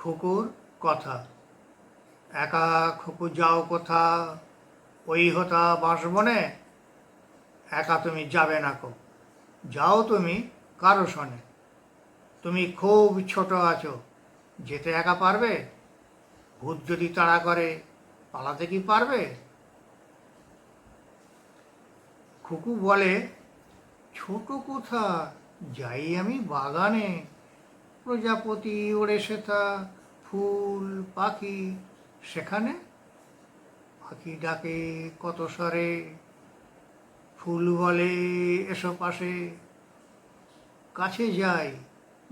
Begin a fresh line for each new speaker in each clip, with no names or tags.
খুকুর কথা। একা খুকু যাও কোথা, ওই হতা বাঁশবনে। একা তুমি যাবে না কো, যাও তুমি কারো শনে। তুমি খুব ছোট আছো, যেতে একা পারবে? ভূত যদি তাড়া করে, পালাতে কি পারবে? খুকু বলে, ছোট কোথা, যাই আমি বাগানে। প্রজাপতি ওড়ে সেথা, ফুল পাখি সেখানে। পাখি ডাকে কত স্বরে, ফুল বলে এসো পাশে। কাছে যাই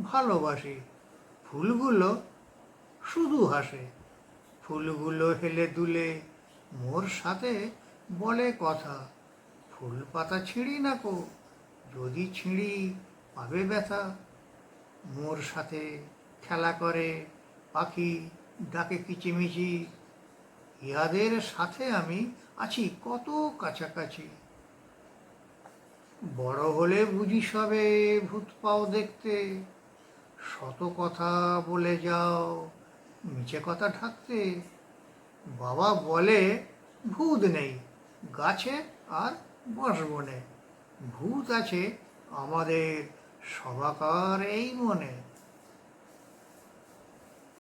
ভালোবাসি, ফুলগুলো শুধু হাসে। ফুলগুলো হেলে দুলে মোর সাথে বলে কথা। ফুল পাতা ছিঁড়ি না কো, যদি ছিঁড়ি পাবে ব্যথা। মোর সাথে খেলা করে পাখি, ডাকে কিচিমিচি। ইহাদের সাথে আমি আছি কত কাছাকাছি। বড় হলে বুঝি সবে ভূত পাও দেখতে। শত কথা বলে যাও মিছে কথা ঢাকতে। বাবা বলে ভূত নেই গাছে আর বাঁশবনে। ভূত আছে আমাদের সবাকার এই মনে।